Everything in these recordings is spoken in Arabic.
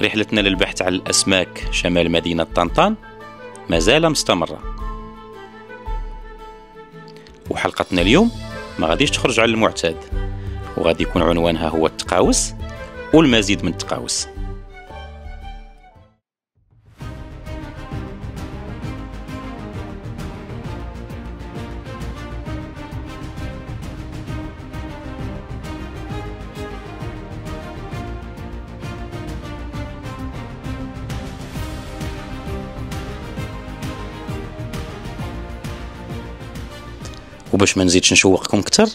رحلتنا للبحث عن الأسماك شمال مدينة طنطان ما زال مستمرة، وحلقتنا اليوم ما غاديش تخرج على المعتاد، وغادي يكون عنوانها هو التقاوس والمزيد من التقاوس. وباش ما نزيدش نشوقكم اكثر،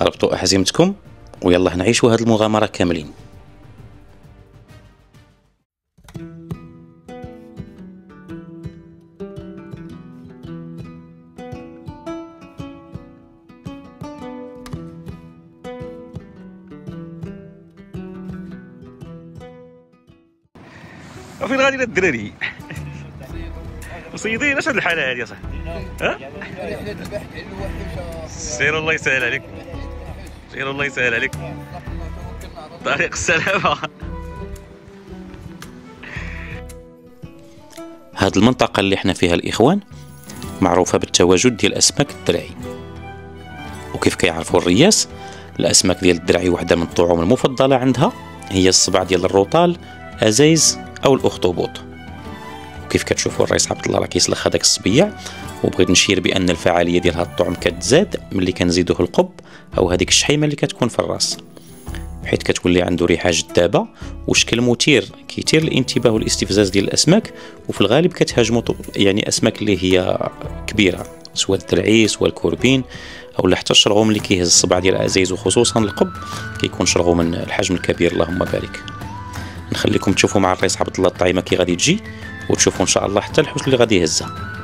ربطوا احزمتكم ويلا نعيشوا هذه المغامره كاملين. فين غادي الدراري؟ مصيدين اش هاد الحاله هادي اصاحبي؟ ها؟ رحلة البحث عن الوحش. سير الله يسهل عليك، سير الله يسهل عليك. طريق السلامة. هاد المنطقة اللي احنا فيها الإخوان معروفة بالتواجد ديال أسماك الدرعي، وكيف كيعرفوا الرياس الأسماك ديال الدرعي واحدة من الطعوم المفضلة عندها هي الصباع ديال الروطال، أزايز أو الأخطبوط. وكيف كتشوفوا الرئيس عبد الله راه كيسلخ هذاك الصبيع، وبغيت نشير بان الفعاليه ديال هذا الطعم كتزاد ملي كنزيدوه القب او هذيك الشحيمه اللي كتكون في الراس، حيت كتولي عنده ريحه جذابه وشكل مثير كيثير الانتباه والاستفزاز ديال الاسماك، وفي الغالب كتهاجموا يعني اسماك اللي هي كبيره، سواء الدرعي سواء الكوربين او حتى الشرغوم اللي كيهز الصباع ديال العزايز، وخصوصا القب كيكون شرغوم من الحجم الكبير اللهم بارك. نخليكم تشوفوا مع الرئيس عبد الله الطعيمه كي غادي تجي، وتشوفوا ان شاء الله حتى الحوت اللي غادي يهزها.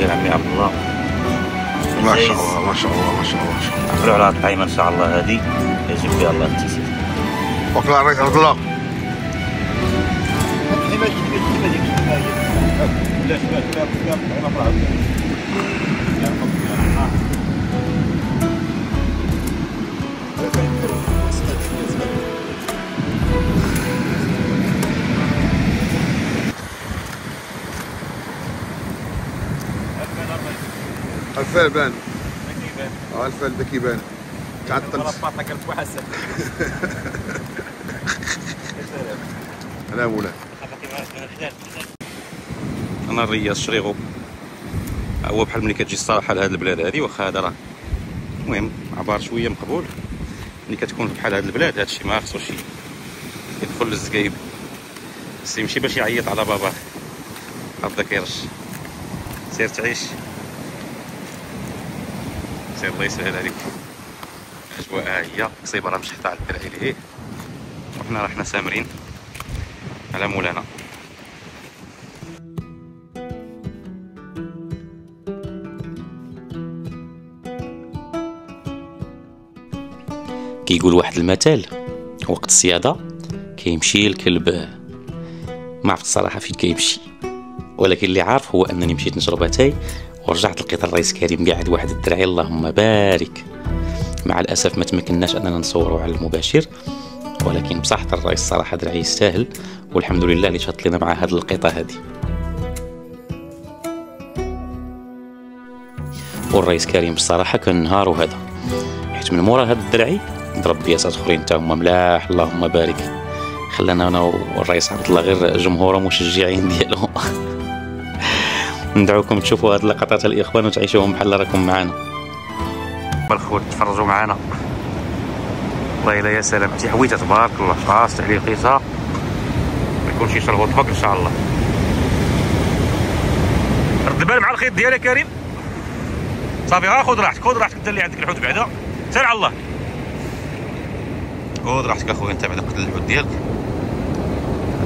عمي عبد الله ما شاء الله ما شاء الله ما شاء الله ما شاء الله. نقولوا على هاد الطعيمه ان شاء الله هذه يجيب فيها الله التيسير. وكل الرئيس عبد الله الفيل بان الفيل بكي بان تعطل انا مولاي. انا الرياس شريغو هو بحال ملي كتجي الصراحه لهاد البلاد هادي، واخا هذا راه المهم عبار شويه مقبول، ملي كتكون بحال هاد البلاد هادشي ما خصوش يدخل للزقايب، خصو يمشي باش يعيط على باباه هبدا كيرش. سير تعيش، سير الله يسهل عليك. الاجواء ها هي قصيبه راه مشحطه على الدرعي لهيه، وحنا راه حنا سامرين على مولانا. كيقول واحد المثل وقت الصيادة كيمشي الكلب، ما عرفت الصراحة فين كيمشي، ولكن اللي عارف هو انني مشيت نشرب اتاي ورجعت لقيت الرئيس كريم قاعد واحد الدرعي اللهم بارك. مع الاسف ما تمكناش اننا نصوروا على المباشر، ولكن بصح الرئيس صراحه درعي يستاهل، والحمد لله اللي شاط لنا مع هذه القطه هذه. والرئيس كريم بصراحه كان نهار هذا، حيت من مورا هذا الدرعي ضرب بياسات اخرين تا هما ملاح اللهم بارك، خلانا انا والرئيس عبد الله غير جمهور مشجعين ديالو. ندعوكم تشوفوا هذه اللقطات الاخوان وتعيشوهم بحال راكم معنا. الخوت تفرجوا معنا. والله الا يا سلام، عرفتي حويته تبارك الله، خاص تعليقيتها ما يكونش يشربوا الحك ان شاء الله. رد البال مع الخيط ديالك يا كريم. صافي ها خذ راحتك، خذ راحتك انت اللي عندك الحوت بعدا، سير على الله. خذ راحتك اخويا انت بعدا قتل الحوت ديالك،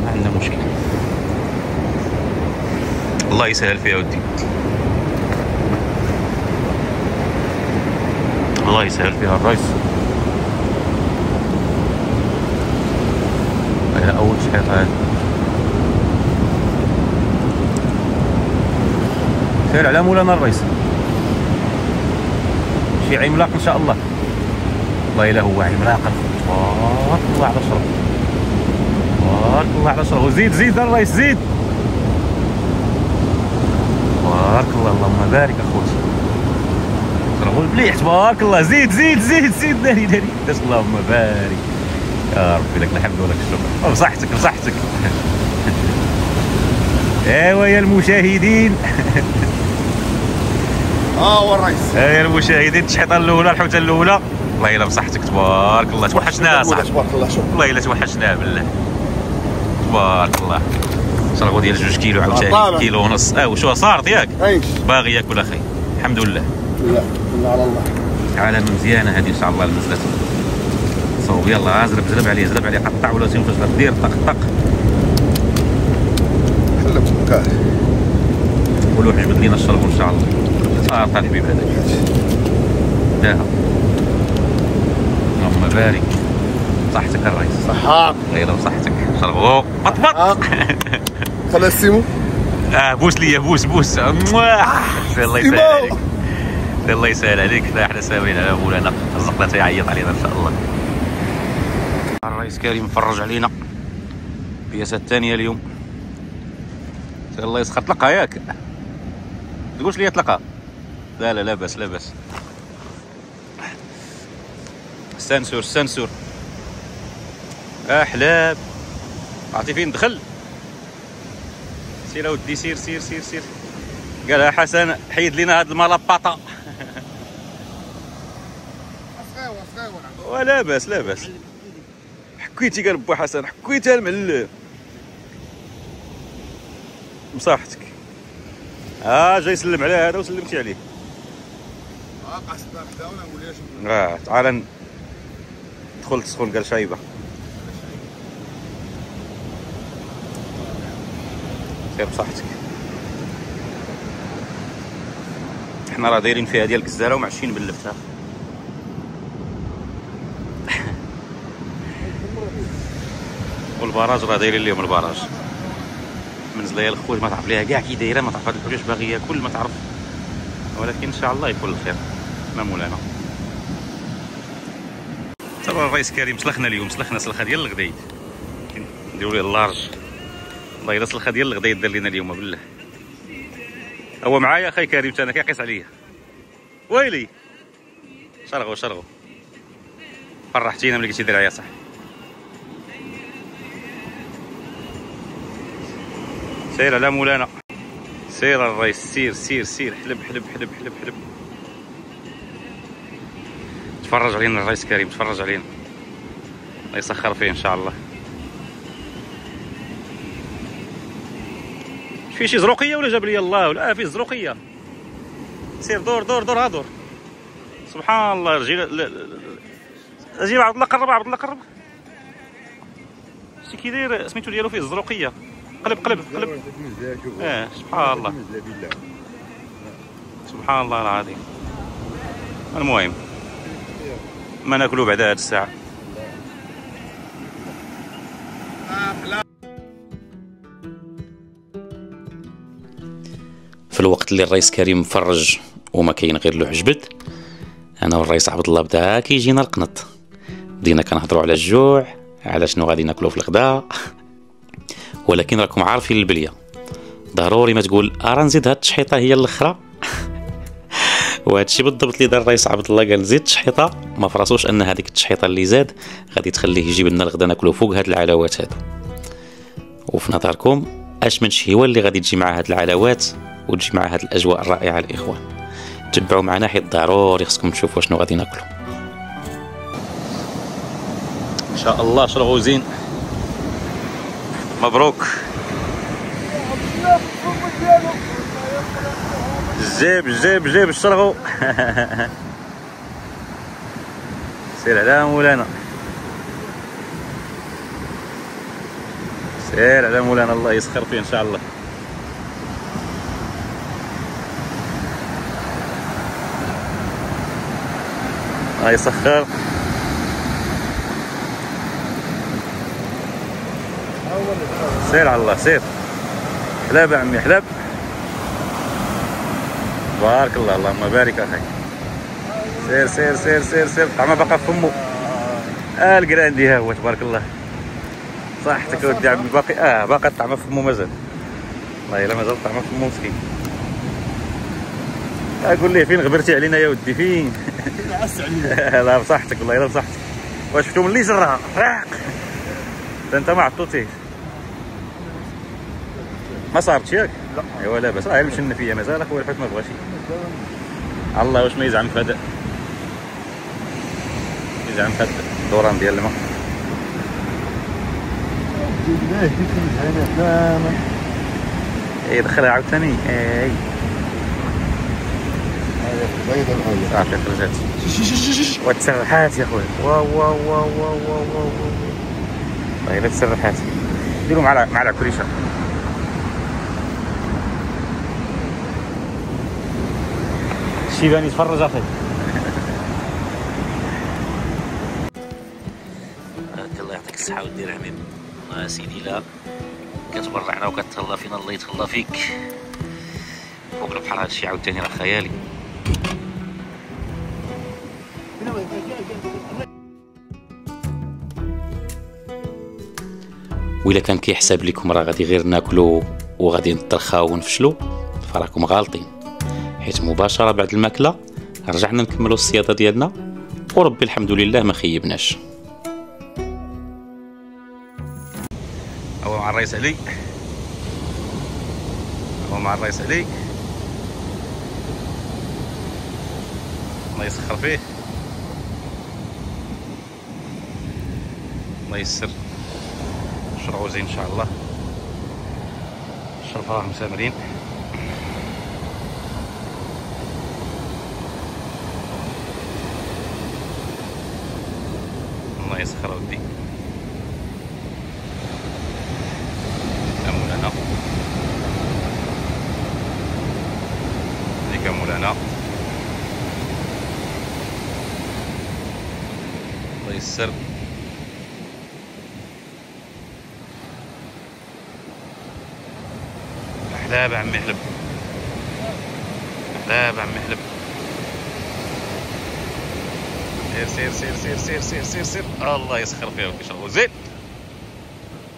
ما عندنا مشكل. الله يسهل فيها ودي، الله يسهل فيها الرئيس. هنا اول شحيط هذا، سير على مولانا الرئيس، شي عملاق ان شاء الله. والله الا هو عملاق، تبارك الله على شرف، تبارك الله على شرف. وزيد زيد الرئيس زيد، تبارك الله اللهم بارك اخوتي. شربوا المليح تبارك الله، زيد زيد زيد زيد ناري ناري، اللهم بارك يا ربي، لك الحمد ولك الشكر. بصحتك بصحتك. ايوا يا المشاهدين. هو الرئيس. يا المشاهدين، التشحيطه الاولى، الحوته الاولى، والله الا بصحتك تبارك الله. توحشناه صح، تبارك الله، شكرا. والله الا توحشناه بالله تبارك الله. شربوا ديال 2 كيلو عاوتاني، كيلو ونص. وشو صارت ياك؟ باغي ياكل اخي، الحمد لله. لا لا على الله. علامه مزيانه هذه ان شاء الله المزلة. صوب يلا زرب عليه، زرب عليه، قطع ولا تنفجر، دير طق طق. حلمت بكاه. قولوا حجبد لينا الشرب ان شاء الله. صافي الحبيب هذاك داها، اللهم بارك. صحتك الرئيس. صحاك. غير بصحتك. شربوا بط. خلي السيمو. بوس ليا، بوس بوس. الله يسهل عليك، الله يسهل عليك. احنا ساويين على مولانا، رزقنا تيعيط علينا ان شاء الله. الرئيس كريم فرج علينا البياسه الثانيه اليوم. الله يسخر. طلقها ياك، تقولش لي طلقها. لا لا لا باس لا باس. السنسور السنسور. حلاب، عرفتي فين دخل؟ سير اودي سير سير سير سير. قالها حسن حيد لينا هاد الملبطه. ولا باس لا باس. حكيتي قال بو حسن، حكيتها المعلم. بصحتك. جاي يسلم على هذا وسلمتي عليه. قصدنا حدا ولا نقول ليش. تعال دخل تسخن، قال شايبه. سير بصحتك. احنا راه دايرين فيها ديال الكزاره ومعشين باللفتها. والبراج راه دايرين لهم البراج. منزله يا الخوت ما تعرف ليها كاع كي دايره، ما تعرف هاد الحوايج باغي ياكل ما تعرف، ولكن ان شاء الله يكون الخير. ما مولانا. ترى الرئيس كريم سلخنا اليوم، سلخه ديال الغدايد، نديرو ليه اللارج. والله الا سلخه ديال الغدايد دار لينا اليوم بالله. هو معايا اخي كريم، انا كيقيس عليا. ويلي شرغو فرحتينا ملي قلتي درعيه صح. سير على مولانا، سير الرئيس، سير سير سير. حلب حلب حلب حلب حلب. تفرج علينا الرئيس كريم، تفرج علينا، الله يسخر فيه ان شاء الله. في شي زروقيه ولا جاب لي الله؟ ولا في زروقيه. سير دور دور دور، ها دور. سبحان الله. رجل اجي عبد الله قرب، عبد الله قرب. شتي كي داير سميتو ديالو فيه الزروقيه. قلب قلب قلب. سبحان الله سبحان الله العظيم. المهم ما ناكلو بعد هاد الساعه. في الوقت اللي الرئيس كريم مفرج وما كاين غير له عجبد، انا والرئيس عبد الله بدا كيجينا القنط، بدينا كنهضروا على الجوع، على شنو غادي ناكلو في الغداء. ولكن راكم عارفين البليه ضروري ما تقول راه نزيد هاد التشحيطه هي الاخرى. وهذا الشيء بالضبط اللي دار الرئيس عبد الله، قال زيد تشحيطه، ما فراسوش ان هذيك التشحيطه اللي زاد غادي تخليه يجيب لنا الغدا ناكلو فوق هاد العلاوات هادو. وفي نظركم اش من شي هو اللي غادي تجي مع هاد العلاوات وتجي مع هاد الاجواء الرائعه الاخوان؟ تبعوا معنا حيت ضروري خصكم تشوفوا شنو غادي ناكلو. ان شاء الله شربوا زين. مبروك. جيب الشرغو. سير على مولانا، سير على مولانا، الله يسخر فيه ان شاء الله. الله يسخر. سير على الله، سير. حلاب يا عمي، حلاب. بارك الله، اللهم بارك اخي. سير سير سير سير سير. طعمه باقا في فمو. الكراندي ها هو تبارك الله. صحتك ودي عمي، باقي باقا الطعمه في فمو مازال. والله الا مازال الطعمه في فمو مسكين. قول لي فين غبرتي علينا يا ودي، فين؟ عس علينا. لا بصحتك والله الا بصحتك. واش شفتو ملي جراها راق؟ انت ما عطوتيش. ما صارتش ياك؟ لا. ايوا لاباس، راه مشينا فيا مازال اخويا الحوت ما بغاش. الله واش ما يزعم في هذا، يزعم في هذا الدوران ديال الماء. اي دخلها عاوتاني. اي صافي خرجت وتسرحات يا خويا. واو واو واو واو واو واو. والله الا تسرحات. ديروا مع العكريشه. الشيباني تفرج اخي. الله يعطيك الصحة ودير عميم. الله سيدي لا كتبرعنا وكتهلا فينا، الله يتهلا فيك. فوق البحر هادشي عاوتاني راه خيالي. وإلا كان كيحسب لكم راه غادي غير ناكلو وغادي نطرخاو ونفشلو، فراكم غالطين، حيت مباشرة بعد الماكلة رجعنا نكملو الصيادة ديالنا، وربي الحمد لله ما خيبناش. هو مع الرئيس علي، هو مع الرئيس علي، الله يسخر فيه، الله يسر. شربوا زين ان شاء الله، الشرفة راهم سامرين. الله يسخر ودي. يا مولانا، ليك يا مولانا، الله يسر. حلاب عمي، حلب، حلاب عمي، حلب. سير سير سير سير سير سير سير. الله يسخر فيها ويشربوا زين.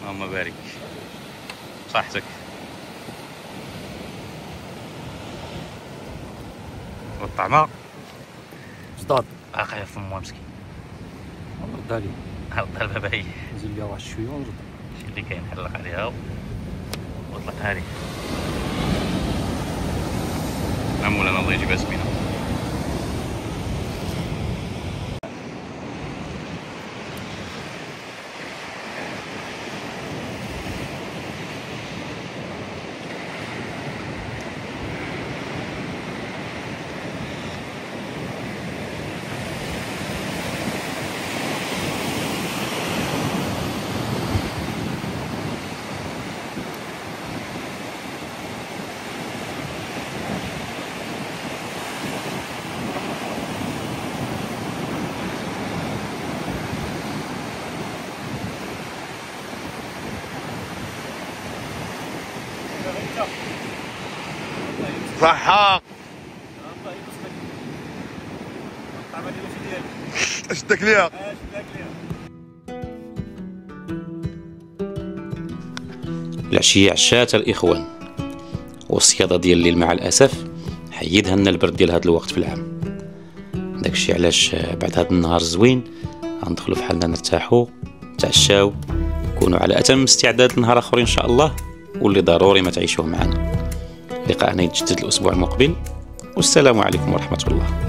اللهم بارك. صحتك. والطعمة صداد باقي في فمو مسكين. ردها لي، ردها الباباية، نزيد ليها واحد شويه ونرد. شي اللي كاين حلق عليها وطلقها لي. مولانا الله يجيبها سمينة. صحة. اشدك ليها. العشية عشات الإخوان، والصيادة ديال الليل مع الأسف حيدها لنا البرد ديال هذا الوقت في العام. داكشي علاش بعد هذا النهار الزوين غندخلوا في حالنا، نرتاحوا، نتعشاو، نكونوا على أتم استعداد لنهار آخر إن شاء الله، واللي ضروري ما تعيشوه معنا. لقاءنا يتجدد الأسبوع المقبل، والسلام عليكم ورحمة الله.